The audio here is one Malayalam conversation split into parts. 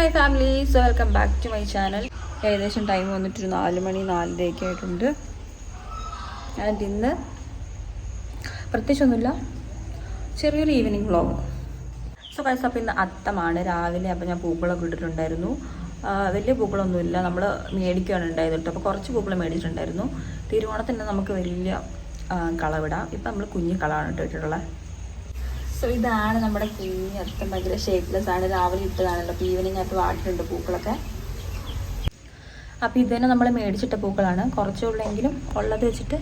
My families, welcome back to my channel. ഏകദേശം ടൈം വന്നിട്ടൊരു 4 മണി 4:30 ആയിട്ടുണ്ട്. ആൻഡ് ഇന്ന് പ്രത്യേകിച്ചൊന്നുമില്ല, ചെറിയൊരു ഈവനിങ് വ്ളോഗ്. സോ ഗൈസ്, അപ്പോൾ ഇന്ന് അത്തമാണ് രാവിലെ. അപ്പോൾ ഞാൻ പൂക്കളൊക്കെ ഇട്ടിട്ടുണ്ടായിരുന്നു. വലിയ പൂക്കളൊന്നുമില്ല, നമ്മൾ മേടിക്കുകയാണ് ഉണ്ടായത് കേട്ടോ. അപ്പോൾ കുറച്ച് പൂക്കൾ മേടിച്ചിട്ടുണ്ടായിരുന്നു. തിരുവോണത്തിന് നമുക്ക് വലിയ കളവിടാം. ഇപ്പം നമ്മൾ കുഞ്ഞു കളമാണ് ഇട്ടിട്ടുള്ളത്. സോ ഇതാണ് നമ്മുടെ കുഞ്ഞ് അത്തം. ഭയങ്കര ഷേപ്പ്ലെസ് ആണ്. രാവിലെ ഇട്ടതാണല്ലോ. അപ്പോൾ ഈവനിങ് ആയിട്ട് വാട്ടിട്ടുണ്ട് പൂക്കളൊക്കെ. അപ്പോൾ ഇത് തന്നെ നമ്മൾ മേടിച്ചിട്ട പൂക്കളാണ്. കുറച്ചേ ഉള്ളെങ്കിലും ഉള്ളത് വെച്ചിട്ട്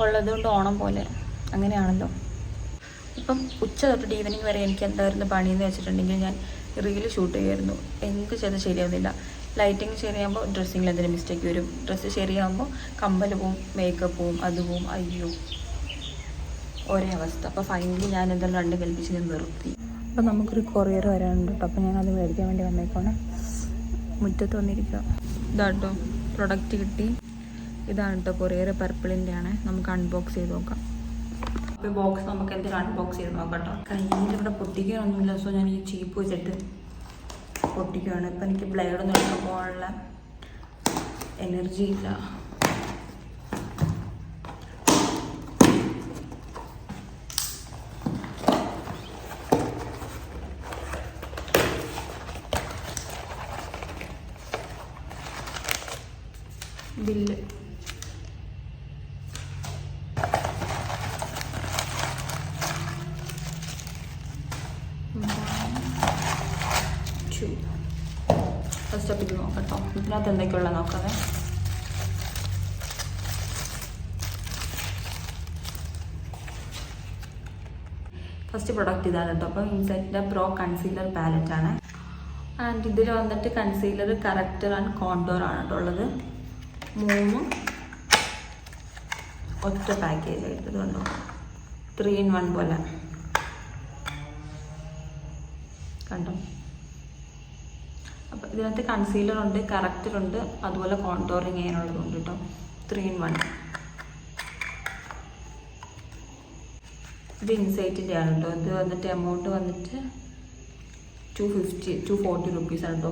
ഉള്ളത് കൊണ്ട് ഓണം പോലെ അങ്ങനെയാണല്ലോ. ഇപ്പം ഉച്ച തൊട്ടിട്ട് ഈവനിങ് വരെ എനിക്ക് എന്തായിരുന്നു പണിയെന്ന് വെച്ചിട്ടുണ്ടെങ്കിൽ ഞാൻ റീല് ഷൂട്ട് ചെയ്യുമായിരുന്നു. എന്ത് ചെയ്ത് ശരിയാവുന്നില്ല. ലൈറ്റിങ് ശരിയാകുമ്പോൾ ഡ്രസ്സിങ്ങിൽ എന്തെങ്കിലും മിസ്റ്റേക്ക് വരും. ഡ്രസ്സ് ശരിയാകുമ്പോൾ കമ്മൽ പോവും, മേക്കപ്പ് പോവും, അത് പോവും. അയ്യോ, ഒരേ അവസ്ഥ. അപ്പോൾ ഫൈനലി ഞാൻ എന്തായാലും 2 കൽപ്പിച്ച് ഞാൻ നിർത്തി. അപ്പോൾ നമുക്കൊരു കൊറിയർ വരാനുണ്ട് കേട്ടോ. അപ്പോൾ ഞാനത് മേടിക്കാൻ വേണ്ടി വന്നേക്കാണ്. മുറ്റത്ത് വന്നിരിക്കുക. ഇതാട്ടോ പ്രൊഡക്റ്റ് കിട്ടി. ഇതാണ് കേട്ടോ കൊറിയർ. പർപ്പിളിൻ്റെ ആണ്. നമുക്ക് അൺബോക്സ് ചെയ്ത് നോക്കാം. അപ്പോൾ ബോക്സ് നമുക്ക് എന്തെങ്കിലും അൺബോക്സ് ചെയ്ത് നോക്കാം കേട്ടോ. കയ്യിൽ ഇവിടെ പൊട്ടിക്കാനൊന്നുമില്ല. സോ ഞാൻ ഈ ചീപ്പ് വെച്ചിട്ട് പൊട്ടിക്കുകയാണ്. ഇപ്പം എനിക്ക് ബ്ലേഡൊന്നും എടുക്കാൻ പോകാനുള്ള എനർജി ഇല്ല. ബില്ല് ഫസ്റ്റ് അപ്പോൾ ഇത് നോക്കട്ടോ. ഇതിനകത്ത് എന്തൊക്കെയുള്ള നോക്കാവേ. ഫസ്റ്റ് പ്രൊഡക്റ്റ് ഇതാണ് കേട്ടോ. അപ്പോൾ ഇൻസൈറ്റിൻ്റെ പ്രോ കൺസീലർ പാലറ്റാണ്. ആൻഡ് ഇതിൽ വന്നിട്ട് കൺസീലർ, കറക്റ്റർ ആൻഡ് കോണ്ടോർ ആണ് കേട്ടോ ഉള്ളത്. 3 ഒറ്റ പാക്കേജ് ആയിട്ട്. ഇത് കണ്ടോ, 3 in 1 പോലെ കണ്ടോ. അപ്പോൾ ഇതിനകത്ത് കൺസീലർ ഉണ്ട്, കറക്റ്റർ ഉണ്ട്, അതുപോലെ കോണ്ടോറിങ് ചെയ്യാനുള്ളതുണ്ട് കേട്ടോ. 3 in 1. ഇത് ഇൻസൈറ്റിൻ്റെ ആണ് കേട്ടോ. ഇത് വന്നിട്ട് എമൗണ്ട് വന്നിട്ട് 240 റുപ്പീസാണ് കേട്ടോ.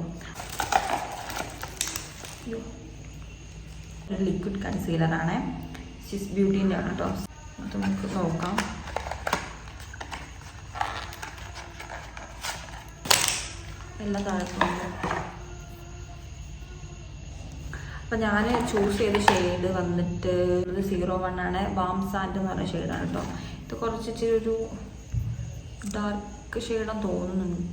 ഒരു ലിക്വിഡ് കൺസീലറാണ്. സ്വിസ് ബ്യൂട്ടീൻ്റെ ആണ് കേട്ടോ. അത് നമുക്ക് നോക്കാം. എല്ലാം താഴത്തുണ്ട്. അപ്പം ഞാൻ ചൂസ് ചെയ്ത ഷെയ്ഡ് വന്നിട്ട് 01 ആണ്. വാം സാൻഡ് എന്ന് പറഞ്ഞ ഷെയ്ഡാണ് കേട്ടോ. ഇത് കുറച്ച് ഇച്ചിരി ഒരു ഡാർക്ക് ഷെയ്ഡാന്ന് തോന്നുന്നുണ്ട്.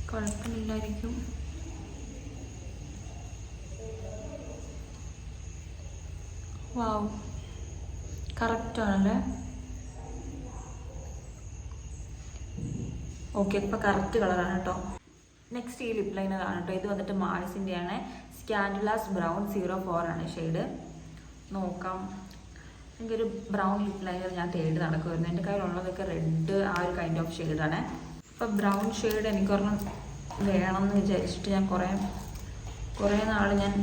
കുഴപ്പമില്ലായിരിക്കും. വാവ്, കറക്റ്റ് ആണല്ലേ. ഓക്കെ, ഇപ്പോൾ കറക്റ്റ് കളറാണ് കേട്ടോ. നെക്സ്റ്റ് ഈ ലിപ് ലൈനർ ആണ് കേട്ടോ. ഇത് വന്നിട്ട് മാൾസിൻ്റെ ആണ്. സ്കാൻഡുലാസ് ബ്രൗൺ 04 ആണ് ഷെയ്ഡ്. നോക്കാം. എനിക്കൊരു ബ്രൗൺ ലിപ് ലൈനർ ഞാൻ തേടി നടക്കുമായിരുന്നു. എൻ്റെ കയ്യിലുള്ളതൊക്കെ റെഡ്, ആ ഒരു കൈൻഡ് ഓഫ് ഷെയ്ഡാണ്. ഇപ്പോൾ ബ്രൗൺ ഷെയ്ഡ് എനിക്കൊരെണ്ണം വേണമെന്ന് വിചാരിച്ചിട്ട് ഞാൻ കുറേ നാൾ ഞാൻ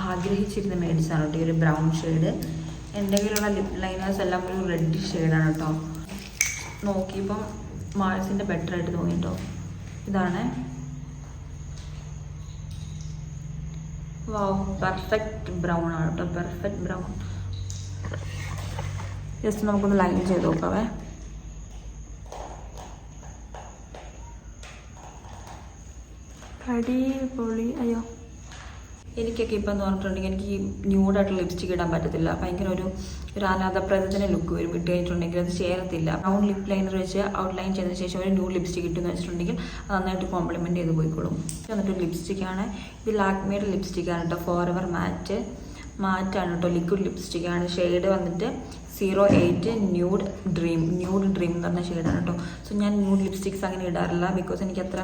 ആഗ്രഹിച്ചിരുന്ന് മേടിച്ചാണ് കേട്ടോ ഈ ഒരു ബ്രൗൺ ഷെയ്ഡ്. എൻ്റെ കയ്യിലുള്ള ലിപ് ലൈനേഴ്സ് എല്ലാം ഒരു റെഡ് ഷെയ്ഡാണ് കേട്ടോ. നോക്കിയപ്പം മാൾസിൻ്റെ ബെറ്റർ ആയിട്ട് തോന്നി കേട്ടോ. ഇതാണ്. വാവ്, പെർഫെക്റ്റ് ബ്രൗൺ ആണ് കേട്ടോ. Perfect brown. ജസ്റ്റ് നമുക്കൊന്ന് ലൈൻ ചെയ്ത് നോക്കാവേ. അടിപൊളി. അയ്യോ, എനിക്കൊക്കെ ഇപ്പം എന്ന് പറഞ്ഞിട്ടുണ്ടെങ്കിൽ എനിക്ക് ന്യൂഡായിട്ടുള്ള ലിപ്സ്റ്റിക് ഇടാൻ പറ്റത്തില്ല. ഭയങ്കര ഒരു അനാഥപ്രദത്തിന് ലുക്ക് വരും. ഇട്ട് കഴിഞ്ഞിട്ടുണ്ടെങ്കിൽ അത് ചേരത്തില്ല. ബ്രൗൺ ലിപ് ലൈനർ വെച്ച് ഔട്ട്ലൈൻ ചെയ്തതിന് ശേഷം ഒരു ന്യൂ ലിപ്സ്റ്റിക് ഇട്ടെന്ന് വെച്ചിട്ടുണ്ടെങ്കിൽ അത് നന്നായിട്ട് കോംപ്ലിമെൻറ്റ് ചെയ്ത് പോയിക്കോളും. എന്നിട്ട് ലിപ്സ്റ്റിക്കാണ്. ഇത് ലാക്മിയുടെ ലിപ്സ്റ്റിക്കാണ് കേട്ടോ. ഫോറെവർ മാറ്റാണ് കേട്ടോ. ലിക്വിഡ് ലിപ്സ്റ്റിക്കാണ്. ഷെയ്ഡ് വന്നിട്ട് 08 ന്യൂഡ് ഡ്രീം എന്ന് പറഞ്ഞ ഷെയ്ഡാണ് കേട്ടോ. സോ ഞാൻ ന്യൂഡ് ലിപ്സ്റ്റിക്സ് അങ്ങനെ ഇടാറില്ല. ബിക്കോസ് എനിക്ക് അത്ര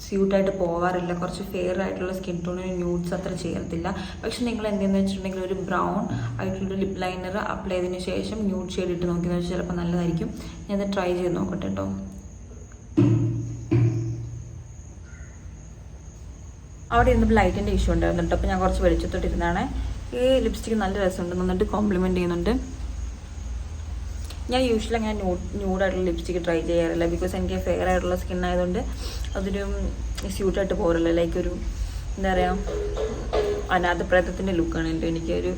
സ്യൂട്ടായിട്ട് പോകാറില്ല. കുറച്ച് ഫെയർ ആയിട്ടുള്ള സ്കിൻ ടോണിന് ന്യൂഡ്സ് അത്ര ചേർത്തില്ല. പക്ഷെ നിങ്ങൾ എന്തെന്ന് വെച്ചിട്ടുണ്ടെങ്കിൽ ഒരു ബ്രൗൺ ആയിട്ടുള്ള ലിപ് ലൈനർ അപ്ലൈ ചെയ്തതിന് ശേഷം ന്യൂഡ് ഷെയ്ഡ് ഇട്ട് നോക്കിയെന്ന് വെച്ചാൽ ചിലപ്പോൾ നല്ലതായിരിക്കും. ഞാനത് ട്രൈ ചെയ്ത് നോക്കട്ടെ കേട്ടോ. അവിടെ ഇരുന്നപ്പോൾ ലൈറ്റിൻ്റെ ഇഷ്യൂ ഉണ്ടായിരുന്നു കേട്ടോ. അപ്പോൾ ഞാൻ കുറച്ച് വെളിച്ചത്തോട്ടിരുന്നാണ്. ഈ ലിപ്സ്റ്റിക്ക് നല്ല രസമുണ്ട്, നന്നായിട്ട് കോംപ്ലിമെൻറ്റ് ചെയ്യുന്നുണ്ട്. ഞാൻ യൂഷ്വലി അങ്ങനെ ന്യൂഡായിട്ടുള്ള ലിപ്സ്റ്റിക്ക് ട്രൈ ചെയ്യാറില്ല. ബിക്കോസ് എനിക്ക് ഫെയർ ആയിട്ടുള്ള സ്കിൻ ആയതുകൊണ്ട് അതൊരു സ്യൂട്ടായിട്ട് പോരല്ലോ. ലൈക്ക് ഒരു എന്താ പറയുക, അനാഥപ്രേതത്തിൻ്റെ ലുക്കാണ് എനിക്കൊരു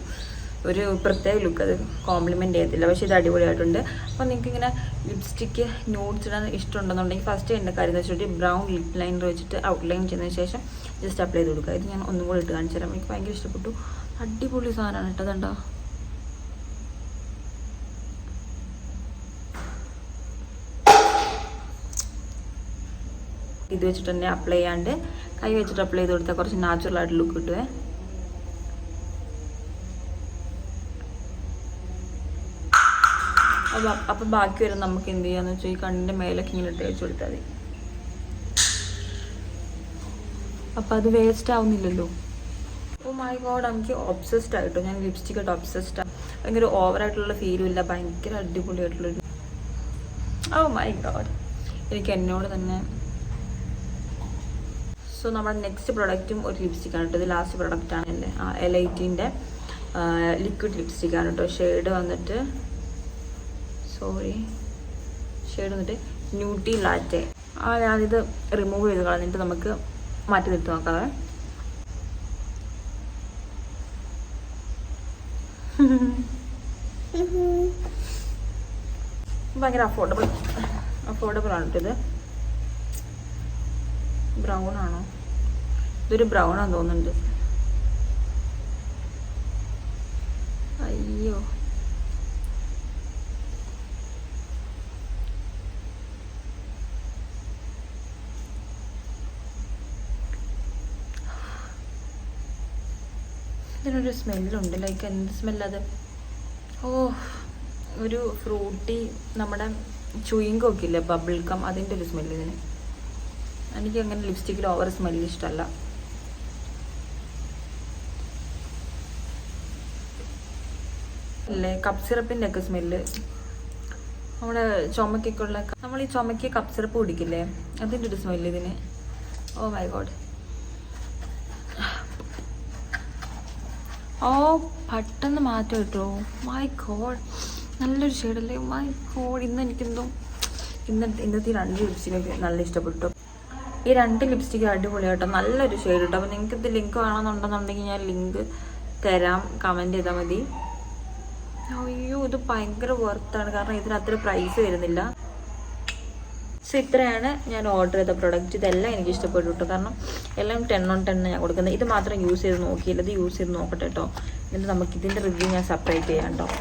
പ്രത്യേക ലുക്ക്. അത് കോംപ്ലിമെൻറ്റ് ചെയ്യത്തില്ല. പക്ഷേ ഇത് അടിപൊളിയായിട്ടുണ്ട്. അപ്പോൾ നിങ്ങൾക്ക് ഇങ്ങനെ ലിപ്സ്റ്റിക്ക് ന്യൂഡ്സ് ഇടാൻ ഇഷ്ടമുണ്ടെന്നുണ്ടെങ്കിൽ ഫസ്റ്റ് എൻ്റെ കാര്യം എന്ന് വെച്ചിട്ട് ബ്രൗൺ ലിപ് ലൈനർ വെച്ചിട്ട് ഔട്ട്ലൈൻ ചെയ്തതിന് ശേഷം ജസ്റ്റ് അപ്ലൈ ചെയ്ത് കൊടുക്കുക. ഇത് ഞാൻ ഒന്നും കൂടി ഇട്ട് കാണിച്ചു തരാം. എനിക്ക് ഭയങ്കര ഇഷ്ടപ്പെട്ടു. അടിപൊളി സാധനമാണ് ഇട്ടതുണ്ടോ. ഇത് വെച്ചിട്ട് തന്നെ അപ്ലൈ ചെയ്യാണ്ട് കൈ വെച്ചിട്ട് അപ്ലൈ ചെയ്ത് കൊടുത്താൽ കുറച്ച് നാച്ചുറൽ ആയിട്ട് ലുക്ക് കിട്ടുവേ. അപ്പം ബാക്കി വരും നമുക്ക് എന്ത് ചെയ്യാന്ന് വെച്ചാൽ ഈ കണ്ണിൻ്റെ മേലൊക്കെ ഇങ്ങനെ ഇട്ട് വെച്ച് കൊടുത്താൽ മതി. അപ്പം അത് വേസ്റ്റ് ആവുന്നില്ലല്ലോ. ഓ മൈ ഗോഡ്, എനിക്ക് ഒബ്സസ്ഡ് ആയിട്ടോ. ഞാൻ ലിപ്സ്റ്റിക് ആയിട്ട് ഒബ്സസ്ഡ് ആണ്. ഭയങ്കര ഓവറായിട്ടുള്ള ഫീലും ഇല്ല, ഭയങ്കര അടിപൊളിയായിട്ടുള്ളൊരു. ഓ മൈ ഗോഡ്, എനിക്ക് എന്നോട് തന്നെ. സോ നമ്മുടെ നെക്സ്റ്റ് പ്രൊഡക്റ്റും ഒരു ലിപ്സ്റ്റിക്കാണ് കേട്ടോ. ഇത് ലാസ്റ്റ് പ്രൊഡക്റ്റാണ് അല്ലേ. എലൈറ്റിൻ്റെ ലിക്വിഡ് ലിപ്സ്റ്റിക്കാണ് കേട്ടോ. ഷെയ്ഡ് വന്നിട്ട് ന്യൂട്ടി ലാറ്റെ. ഞാനിത് റിമൂവ് ചെയ്ത് കളഞ്ഞിട്ട് നമുക്ക് മാറ്റി നിർത്തി നോക്കാവേ. ഭയങ്കര അഫോർഡബിൾ ആണ് കേട്ടോ. ഇത് ബ്രൗൺ ആണോ? ഇതൊരു ബ്രൗൺ ആണെന്ന് തോന്നുന്നുണ്ട്. അയ്യോ, ഇതിനൊരു സ്മെല്ലുണ്ട്. ലൈക്ക് എന്ത് സ്മെല്ലത്? ഓ, ഒരു ഫ്രൂട്ടി, നമ്മുടെ ചുയിങ് ഒക്കെ ഇല്ലേ, ബബിൾ കം, അതിൻ്റെ ഒരു സ്മെല്ല് ഇതിന്. എനിക്ക് അങ്ങനെ ലിപ്സ്റ്റിക്കിൽ ഓവർ സ്മെല്ല് ഇഷ്ടമല്ല. അല്ലേ കപ്പ് സിറപ്പിൻ്റെ ഒക്കെ സ്മെല്ല്, നമ്മുടെ ചുമക്കൊക്കെ ഉള്ള, നമ്മൾ ഈ ചുമക്ക് കപ്പ് സിറപ്പ് കുടിക്കില്ലേ, അതിൻ്റെ ഒരു സ്മെല്ല് ഇതിന്. Oh my God. ഓ പെട്ടെന്ന് മാറ്റം കിട്ടുമോ? മൈ ഗോഡ്, നല്ലൊരു ഷെയ്ഡല്ലേ. മൈ ഗോഡ്, ഇന്നത്തെ ഈ 2 ലിപ്സ്റ്റിക്കൊക്കെ നല്ല ഇഷ്ടപ്പെട്ടു. ഈ 2 ലിപ്സ്റ്റിക്ക് അടിപൊളിയാട്ടോ, നല്ലൊരു ഷെയ്ഡ് കിട്ടും. അപ്പോൾ നിങ്ങൾക്ക് ഇത് ലിങ്ക് വേണമെന്നുണ്ടെന്നുണ്ടെങ്കിൽ ഞാൻ ലിങ്ക് തരാം, കമൻറ്റ് ചെയ്താൽ മതി. അയ്യോ, ഇത് ഭയങ്കര വർത്താണ്, കാരണം ഇതിന് അത്ര പ്രൈസ് വരുന്നില്ല. സോ ഇത്രയാണ് ഞാൻ ഓർഡർ ചെയ്ത പ്രൊഡക്റ്റ്. ഇതെല്ലാം എനിക്ക് ഇഷ്ടപ്പെട്ടു കേട്ടോ, കാരണം എല്ലാം 10 on 10 ഞാൻ കൊടുക്കുന്നത്. ഇത് മാത്രം യൂസ് ചെയ്ത് നോക്കിയില്ല, ഇത് യൂസ് ചെയ്ത് നോക്കട്ടെ കേട്ടോ. എന്നിട്ട് നമുക്ക് ഇതിൻ്റെ റിവ്യൂ ഞാൻ സെപ്പറേറ്റ് ചെയ്യാം കേട്ടോ.